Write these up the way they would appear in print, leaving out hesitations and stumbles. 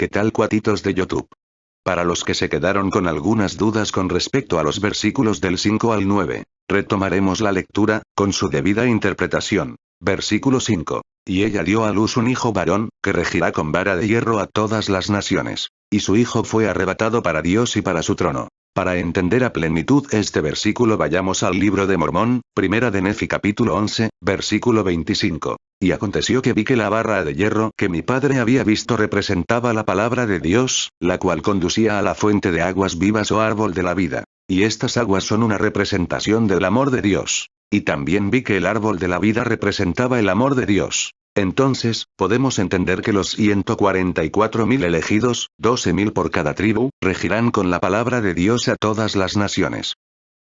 ¿Qué tal, cuatitos de YouTube? Para los que se quedaron con algunas dudas con respecto a los versículos del 5 al 9, retomaremos la lectura, con su debida interpretación. Versículo 5. Y ella dio a luz un hijo varón, que regirá con vara de hierro a todas las naciones. Y su hijo fue arrebatado para Dios y para su trono. Para entender a plenitud este versículo vayamos al libro de Mormón, primera de Nefi capítulo 11, versículo 25. Y aconteció que vi que la barra de hierro que mi padre había visto representaba la palabra de Dios, la cual conducía a la fuente de aguas vivas o árbol de la vida. Y estas aguas son una representación del amor de Dios. Y también vi que el árbol de la vida representaba el amor de Dios. Entonces, podemos entender que los 144.000 elegidos, 12.000 por cada tribu, regirán con la palabra de Dios a todas las naciones.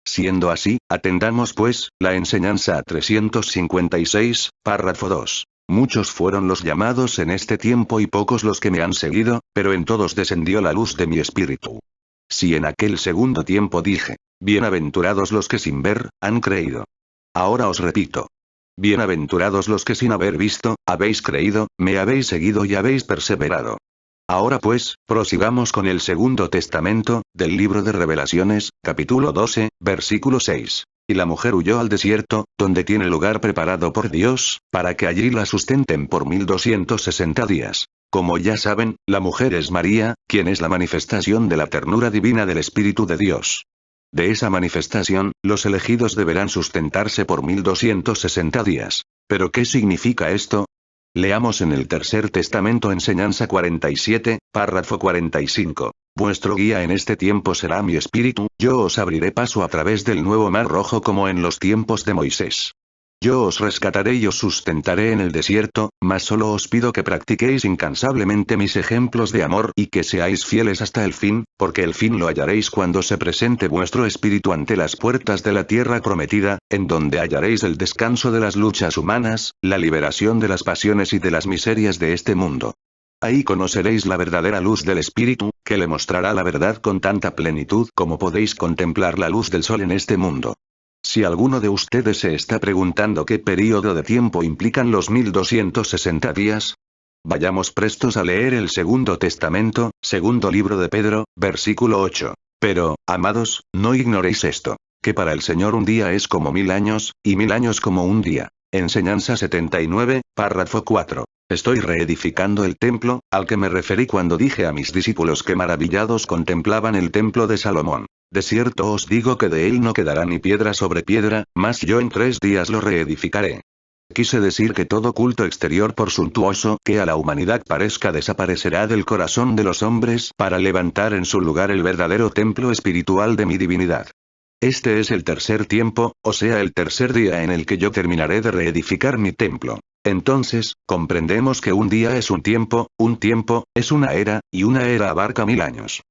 Siendo así, atendamos pues, la enseñanza a 356, párrafo 2. Muchos fueron los llamados en este tiempo y pocos los que me han seguido, pero en todos descendió la luz de mi espíritu. Si en aquel segundo tiempo dije, bienaventurados los que sin ver, han creído. Ahora os repito. Bienaventurados los que sin haber visto, habéis creído, me habéis seguido y habéis perseverado. Ahora pues, prosigamos con el Segundo Testamento, del libro de Revelaciones, capítulo 12, versículo 6. Y la mujer huyó al desierto, donde tiene lugar preparado por Dios, para que allí la sustenten por 1260 días. Como ya saben, la mujer es María, quien es la manifestación de la ternura divina del Espíritu de Dios. De esa manifestación, los elegidos deberán sustentarse por 1260 días. ¿Pero qué significa esto? Leamos en el Tercer Testamento enseñanza 47, párrafo 45. Vuestro guía en este tiempo será mi espíritu, yo os abriré paso a través del nuevo mar rojo como en los tiempos de Moisés. Yo os rescataré y os sustentaré en el desierto, mas solo os pido que practiquéis incansablemente mis ejemplos de amor y que seáis fieles hasta el fin, porque el fin lo hallaréis cuando se presente vuestro espíritu ante las puertas de la tierra prometida, en donde hallaréis el descanso de las luchas humanas, la liberación de las pasiones y de las miserias de este mundo. Ahí conoceréis la verdadera luz del espíritu, que le mostrará la verdad con tanta plenitud como podéis contemplar la luz del sol en este mundo. Si alguno de ustedes se está preguntando qué período de tiempo implican los 1260 días, vayamos prestos a leer el Segundo Testamento, segundo libro de Pedro, versículo 8. Pero, amados, no ignoréis esto, que para el Señor un día es como 1000 años, y 1000 años como un día. Enseñanza 79, párrafo 4. Estoy reedificando el templo, al que me referí cuando dije a mis discípulos que maravillados contemplaban el templo de Salomón. De cierto os digo que de él no quedará ni piedra sobre piedra, mas yo en 3 días lo reedificaré. Quise decir que todo culto exterior por suntuoso que a la humanidad parezca desaparecerá del corazón de los hombres para levantar en su lugar el verdadero templo espiritual de mi divinidad. Este es el tercer tiempo, o sea el tercer día en el que yo terminaré de reedificar mi templo. Entonces, comprendemos que un día es un tiempo es una era, y una era abarca 1000 años.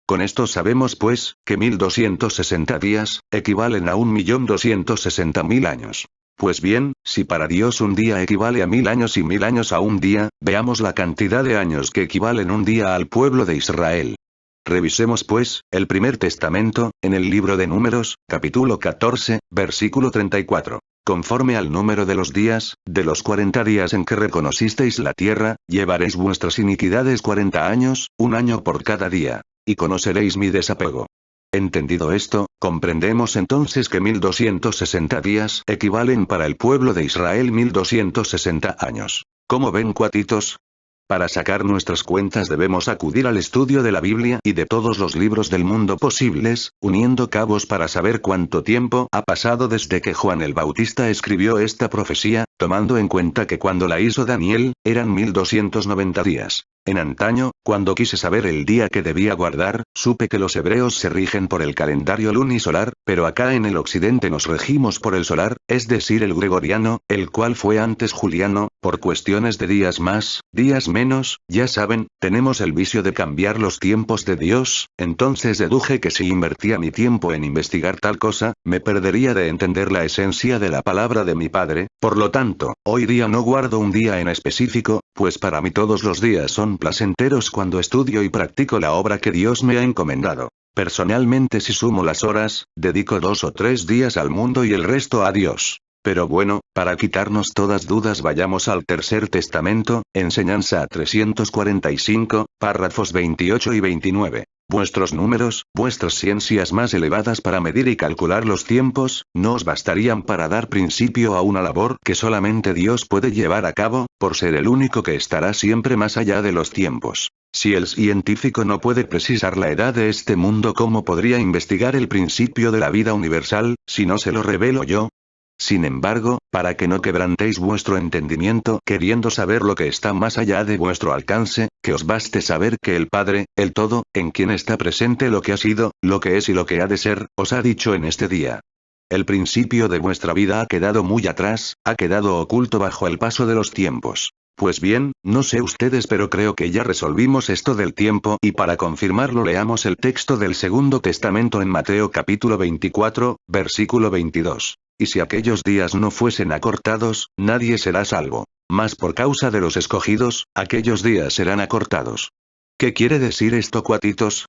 Con esto sabemos pues, que 1260 días, equivalen a 1.260.000 años. Pues bien, si para Dios un día equivale a 1000 años y 1000 años a un día, veamos la cantidad de años que equivalen un día al pueblo de Israel. Revisemos pues, el Primer Testamento, en el libro de Números, capítulo 14, versículo 34. Conforme al número de los días, de los 40 días en que reconocisteis la tierra, llevaréis vuestras iniquidades 40 años, un año por cada día. Y conoceréis mi desapego. Entendido esto, comprendemos entonces que 1260 días equivalen para el pueblo de Israel 1260 años. ¿Cómo ven, cuatitos? Para sacar nuestras cuentas debemos acudir al estudio de la Biblia y de todos los libros del mundo posibles, uniendo cabos para saber cuánto tiempo ha pasado desde que Juan el Bautista escribió esta profecía, tomando en cuenta que cuando la hizo Daniel, eran 1290 días. En antaño, cuando quise saber el día que debía guardar, supe que los hebreos se rigen por el calendario lunisolar, pero acá en el occidente nos regimos por el solar, es decir el gregoriano, el cual fue antes juliano, por cuestiones de días más, días menos, ya saben, tenemos el vicio de cambiar los tiempos de Dios, entonces deduje que si invertía mi tiempo en investigar tal cosa, me perdería de entender la esencia de la palabra de mi Padre, por lo tanto, hoy día no guardo un día en específico, pues para mí todos los días son placenteros cuando estudio y practico la obra que Dios me ha encomendado. Personalmente si sumo las horas, dedico 2 o 3 días al mundo y el resto a Dios. Pero bueno, para quitarnos todas dudas vayamos al Tercer Testamento, enseñanza 345, párrafos 28 y 29. Vuestros números, vuestras ciencias más elevadas para medir y calcular los tiempos, no os bastarían para dar principio a una labor que solamente Dios puede llevar a cabo, por ser el único que estará siempre más allá de los tiempos. Si el científico no puede precisar la edad de este mundo, ¿cómo podría investigar el principio de la vida universal, si no se lo revelo yo? Sin embargo, para que no quebrantéis vuestro entendimiento queriendo saber lo que está más allá de vuestro alcance, que os baste saber que el Padre, el Todo, en quien está presente lo que ha sido, lo que es y lo que ha de ser, os ha dicho en este día. El principio de vuestra vida ha quedado muy atrás, ha quedado oculto bajo el paso de los tiempos. Pues bien, no sé ustedes, pero creo que ya resolvimos esto del tiempo, y para confirmarlo leamos el texto del Segundo Testamento en Mateo capítulo 24, versículo 22. Y si aquellos días no fuesen acortados, nadie será salvo. Mas por causa de los escogidos, aquellos días serán acortados. ¿Qué quiere decir esto, cuatitos?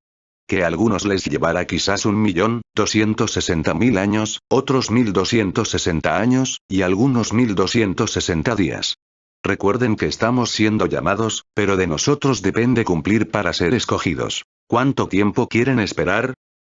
Que a algunos les llevará quizás 1.260.000 años, otros 1.260 años, y algunos 1.260 días. Recuerden que estamos siendo llamados, pero de nosotros depende cumplir para ser escogidos. ¿Cuánto tiempo quieren esperar?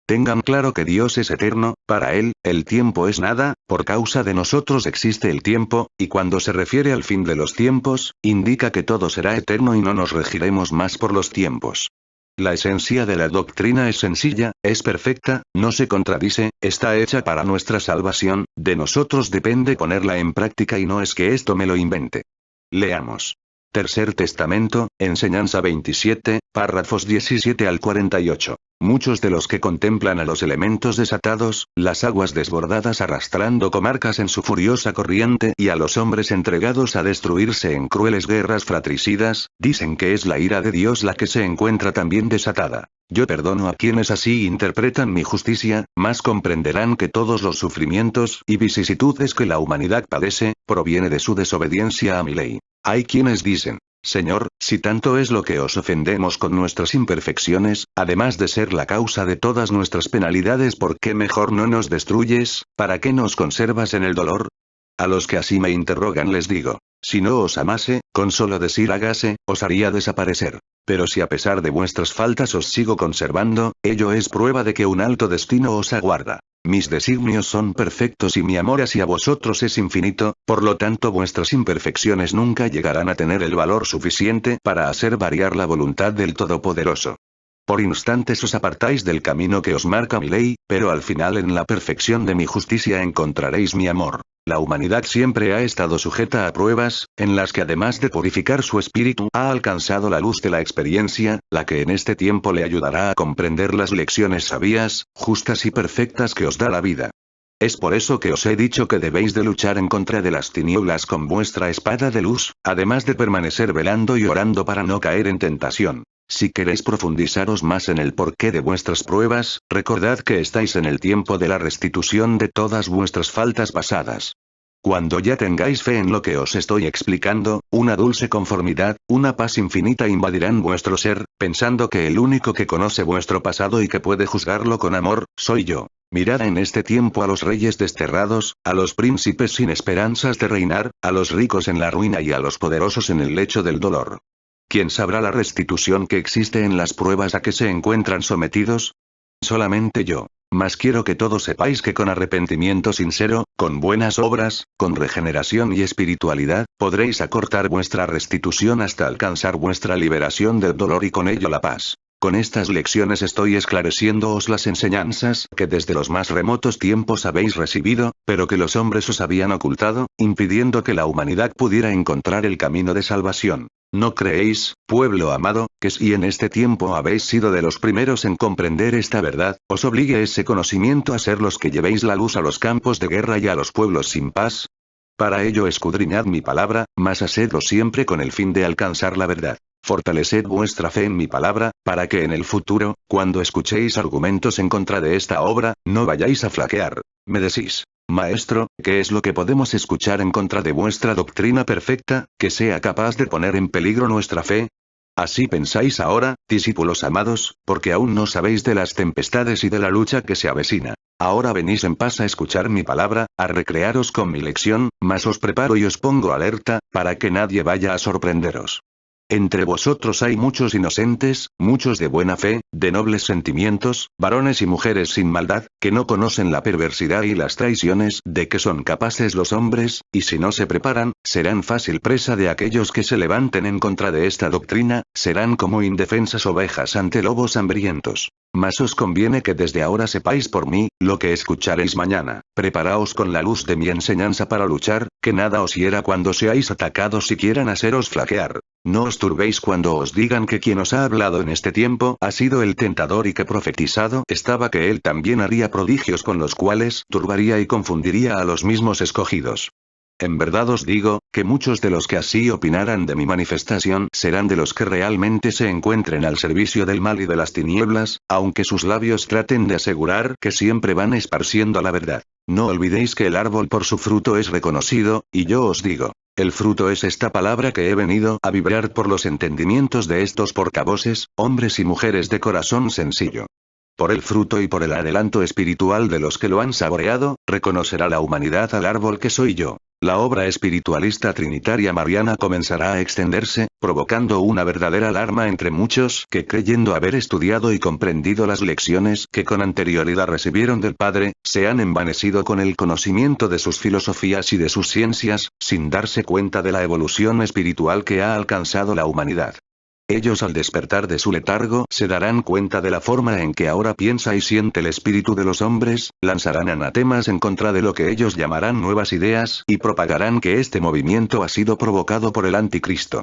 Tengan claro que Dios es eterno, para Él, el tiempo es nada, por causa de nosotros existe el tiempo, y cuando se refiere al fin de los tiempos, indica que todo será eterno y no nos regiremos más por los tiempos. La esencia de la doctrina es sencilla, es perfecta, no se contradice, está hecha para nuestra salvación, de nosotros depende ponerla en práctica y no es que esto me lo invente. Leamos. Tercer Testamento, enseñanza 27, párrafos 17 al 48. Muchos de los que contemplan a los elementos desatados, las aguas desbordadas arrastrando comarcas en su furiosa corriente y a los hombres entregados a destruirse en crueles guerras fratricidas, dicen que es la ira de Dios la que se encuentra también desatada. Yo perdono a quienes así interpretan mi justicia, mas comprenderán que todos los sufrimientos y vicisitudes que la humanidad padece, proviene de su desobediencia a mi ley. Hay quienes dicen, Señor, si tanto es lo que os ofendemos con nuestras imperfecciones, además de ser la causa de todas nuestras penalidades, ¿por qué mejor no nos destruyes? ¿Para qué nos conservas en el dolor? A los que así me interrogan les digo, si no os amase, con solo decir hágase, os haría desaparecer. Pero si a pesar de vuestras faltas os sigo conservando, ello es prueba de que un alto destino os aguarda. Mis designios son perfectos y mi amor hacia vosotros es infinito, por lo tanto vuestras imperfecciones nunca llegarán a tener el valor suficiente para hacer variar la voluntad del Todopoderoso. Por instantes os apartáis del camino que os marca mi ley, pero al final en la perfección de mi justicia encontraréis mi amor. La humanidad siempre ha estado sujeta a pruebas, en las que además de purificar su espíritu, ha alcanzado la luz de la experiencia, la que en este tiempo le ayudará a comprender las lecciones sabias, justas y perfectas que os da la vida. Es por eso que os he dicho que debéis de luchar en contra de las tinieblas con vuestra espada de luz, además de permanecer velando y orando para no caer en tentación. Si queréis profundizaros más en el porqué de vuestras pruebas, recordad que estáis en el tiempo de la restitución de todas vuestras faltas pasadas. Cuando ya tengáis fe en lo que os estoy explicando, una dulce conformidad, una paz infinita invadirán vuestro ser, pensando que el único que conoce vuestro pasado y que puede juzgarlo con amor, soy yo. Mirad en este tiempo a los reyes desterrados, a los príncipes sin esperanzas de reinar, a los ricos en la ruina y a los poderosos en el lecho del dolor. ¿Quién sabrá la restitución que existe en las pruebas a que se encuentran sometidos? Solamente yo. Mas quiero que todos sepáis que con arrepentimiento sincero, con buenas obras, con regeneración y espiritualidad, podréis acortar vuestra restitución hasta alcanzar vuestra liberación del dolor y con ello la paz. Con estas lecciones estoy esclareciéndoos las enseñanzas que desde los más remotos tiempos habéis recibido, pero que los hombres os habían ocultado, impidiendo que la humanidad pudiera encontrar el camino de salvación. ¿No creéis, pueblo amado, que si en este tiempo habéis sido de los primeros en comprender esta verdad, os obligue ese conocimiento a ser los que llevéis la luz a los campos de guerra y a los pueblos sin paz? Para ello escudriñad mi palabra, mas hacedlo siempre con el fin de alcanzar la verdad. Fortaleced vuestra fe en mi palabra, para que en el futuro, cuando escuchéis argumentos en contra de esta obra, no vayáis a flaquear. Me decís, Maestro, ¿qué es lo que podemos escuchar en contra de vuestra doctrina perfecta, que sea capaz de poner en peligro nuestra fe? Así pensáis ahora, discípulos amados, porque aún no sabéis de las tempestades y de la lucha que se avecina. Ahora venís en paz a escuchar mi palabra, a recrearos con mi lección, mas os preparo y os pongo alerta, para que nadie vaya a sorprenderos. Entre vosotros hay muchos inocentes, muchos de buena fe, de nobles sentimientos, varones y mujeres sin maldad, que no conocen la perversidad y las traiciones de que son capaces los hombres, y si no se preparan, serán fácil presa de aquellos que se levanten en contra de esta doctrina, serán como indefensas ovejas ante lobos hambrientos. Mas os conviene que desde ahora sepáis por mí, lo que escucharéis mañana. Preparaos con la luz de mi enseñanza para luchar, que nada os hiera cuando seáis atacados y quieran haceros flaquear. No os turbéis cuando os digan que quien os ha hablado en este tiempo ha sido el tentador y que profetizado estaba que él también haría prodigios con los cuales turbaría y confundiría a los mismos escogidos. En verdad os digo, que muchos de los que así opinaran de mi manifestación serán de los que realmente se encuentren al servicio del mal y de las tinieblas, aunque sus labios traten de asegurar que siempre van esparciendo la verdad. No olvidéis que el árbol por su fruto es reconocido, y yo os digo, el fruto es esta palabra que he venido a vibrar por los entendimientos de estos portavoces, hombres y mujeres de corazón sencillo. Por el fruto y por el adelanto espiritual de los que lo han saboreado, reconocerá la humanidad al árbol que soy yo. La obra espiritualista trinitaria mariana comenzará a extenderse, provocando una verdadera alarma entre muchos que creyendo haber estudiado y comprendido las lecciones que con anterioridad recibieron del Padre, se han envanecido con el conocimiento de sus filosofías y de sus ciencias, sin darse cuenta de la evolución espiritual que ha alcanzado la humanidad. Ellos al despertar de su letargo se darán cuenta de la forma en que ahora piensa y siente el espíritu de los hombres, lanzarán anatemas en contra de lo que ellos llamarán nuevas ideas y propagarán que este movimiento ha sido provocado por el anticristo.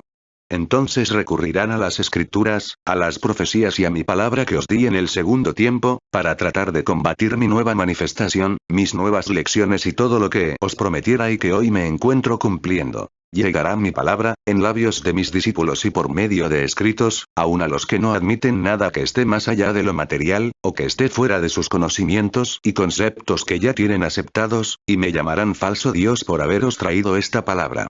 Entonces recurrirán a las escrituras, a las profecías y a mi palabra que os di en el segundo tiempo, para tratar de combatir mi nueva manifestación, mis nuevas lecciones y todo lo que os prometiera y que hoy me encuentro cumpliendo. Llegará mi palabra, en labios de mis discípulos y por medio de escritos, aun a los que no admiten nada que esté más allá de lo material, o que esté fuera de sus conocimientos y conceptos que ya tienen aceptados, y me llamarán falso Dios por haberos traído esta palabra.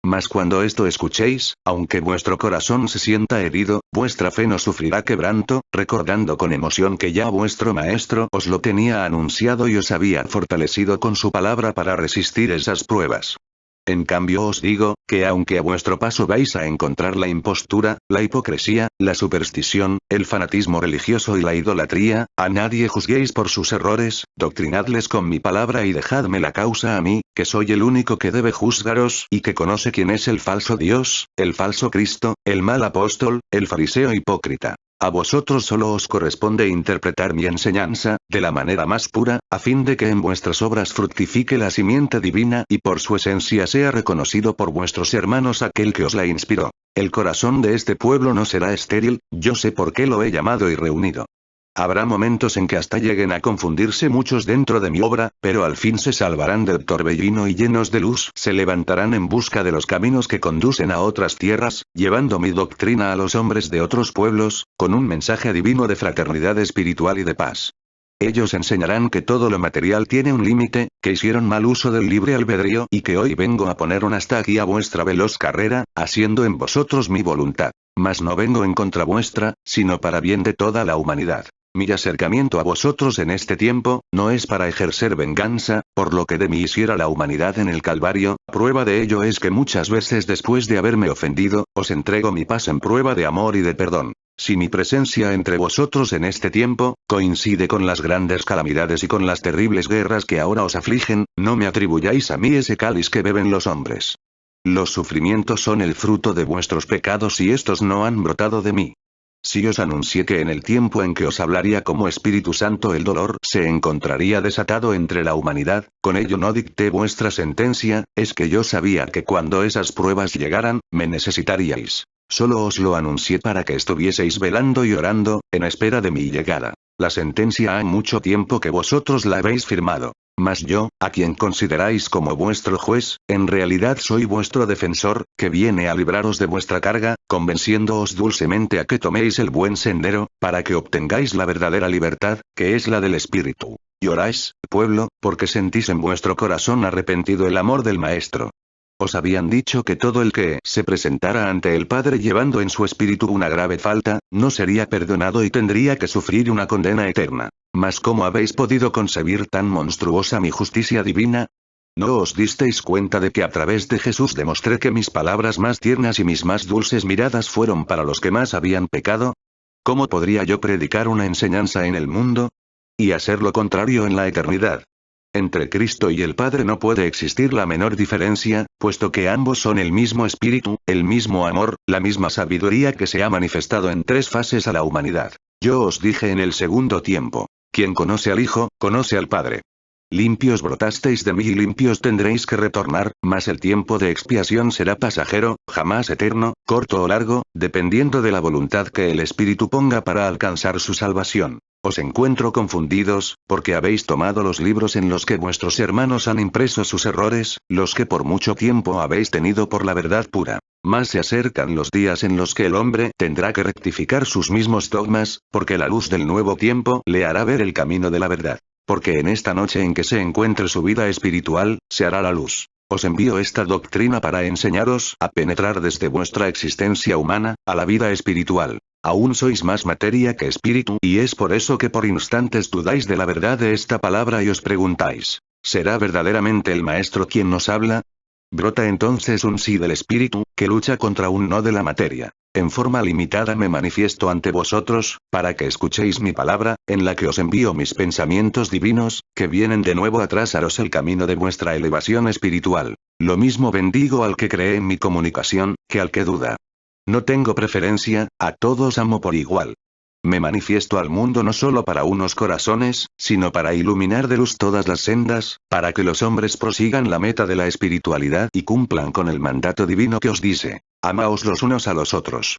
Mas cuando esto escuchéis, aunque vuestro corazón se sienta herido, vuestra fe no sufrirá quebranto, recordando con emoción que ya vuestro Maestro os lo tenía anunciado y os había fortalecido con su palabra para resistir esas pruebas. En cambio os digo, que aunque a vuestro paso vais a encontrar la impostura, la hipocresía, la superstición, el fanatismo religioso y la idolatría, a nadie juzguéis por sus errores, doctrinadles con mi palabra y dejadme la causa a mí, que soy el único que debe juzgaros y que conoce quién es el falso Dios, el falso Cristo, el mal apóstol, el fariseo hipócrita. A vosotros solo os corresponde interpretar mi enseñanza, de la manera más pura, a fin de que en vuestras obras fructifique la simiente divina y por su esencia sea reconocido por vuestros hermanos aquel que os la inspiró. El corazón de este pueblo no será estéril, yo sé por qué lo he llamado y reunido. Habrá momentos en que hasta lleguen a confundirse muchos dentro de mi obra, pero al fin se salvarán del torbellino y llenos de luz se levantarán en busca de los caminos que conducen a otras tierras, llevando mi doctrina a los hombres de otros pueblos, con un mensaje divino de fraternidad espiritual y de paz. Ellos enseñarán que todo lo material tiene un límite, que hicieron mal uso del libre albedrío y que hoy vengo a poner un hasta aquí a vuestra veloz carrera, haciendo en vosotros mi voluntad. Mas no vengo en contra vuestra, sino para bien de toda la humanidad. Mi acercamiento a vosotros en este tiempo, no es para ejercer venganza, por lo que de mí hiciera la humanidad en el Calvario, prueba de ello es que muchas veces después de haberme ofendido, os entrego mi paz en prueba de amor y de perdón. Si mi presencia entre vosotros en este tiempo, coincide con las grandes calamidades y con las terribles guerras que ahora os afligen, no me atribuyáis a mí ese cáliz que beben los hombres. Los sufrimientos son el fruto de vuestros pecados y estos no han brotado de mí. Si os anuncié que en el tiempo en que os hablaría como Espíritu Santo el dolor se encontraría desatado entre la humanidad, con ello no dicté vuestra sentencia, es que yo sabía que cuando esas pruebas llegaran, me necesitaríais. Solo os lo anuncié para que estuvieseis velando y orando, en espera de mi llegada. La sentencia ha mucho tiempo que vosotros la habéis firmado. Mas yo, a quien consideráis como vuestro juez, en realidad soy vuestro defensor, que viene a libraros de vuestra carga, convenciéndoos dulcemente a que toméis el buen sendero, para que obtengáis la verdadera libertad, que es la del Espíritu. Lloráis, pueblo, porque sentís en vuestro corazón arrepentido el amor del Maestro. Os habían dicho que todo el que se presentara ante el Padre llevando en su espíritu una grave falta, no sería perdonado y tendría que sufrir una condena eterna. Mas ¿cómo habéis podido concebir tan monstruosa mi justicia divina? ¿No os disteis cuenta de que a través de Jesús demostré que mis palabras más tiernas y mis más dulces miradas fueron para los que más habían pecado? ¿Cómo podría yo predicar una enseñanza en el mundo? Y hacer lo contrario en la eternidad. Entre Cristo y el Padre no puede existir la menor diferencia, puesto que ambos son el mismo espíritu, el mismo amor, la misma sabiduría que se ha manifestado en tres fases a la humanidad. Yo os dije en el segundo tiempo: quien conoce al Hijo, conoce al Padre. Limpios brotasteis de mí y limpios tendréis que retornar, mas el tiempo de expiación será pasajero, jamás eterno, corto o largo, dependiendo de la voluntad que el Espíritu ponga para alcanzar su salvación. Os encuentro confundidos, porque habéis tomado los libros en los que vuestros hermanos han impreso sus errores, los que por mucho tiempo habéis tenido por la verdad pura. Mas se acercan los días en los que el hombre tendrá que rectificar sus mismos dogmas, porque la luz del nuevo tiempo le hará ver el camino de la verdad. Porque en esta noche en que se encuentre su vida espiritual, se hará la luz. Os envío esta doctrina para enseñaros a penetrar desde vuestra existencia humana, a la vida espiritual. Aún sois más materia que espíritu y es por eso que por instantes dudáis de la verdad de esta palabra y os preguntáis: ¿será verdaderamente el Maestro quien nos habla? Brota entonces un sí del espíritu, que lucha contra un no de la materia. En forma limitada me manifiesto ante vosotros, para que escuchéis mi palabra, en la que os envío mis pensamientos divinos, que vienen de nuevo a trazaros el camino de vuestra elevación espiritual. Lo mismo bendigo al que cree en mi comunicación, que al que duda. No tengo preferencia, a todos amo por igual. Me manifiesto al mundo no solo para unos corazones, sino para iluminar de luz todas las sendas, para que los hombres prosigan la meta de la espiritualidad y cumplan con el mandato divino que os dice: amaos los unos a los otros.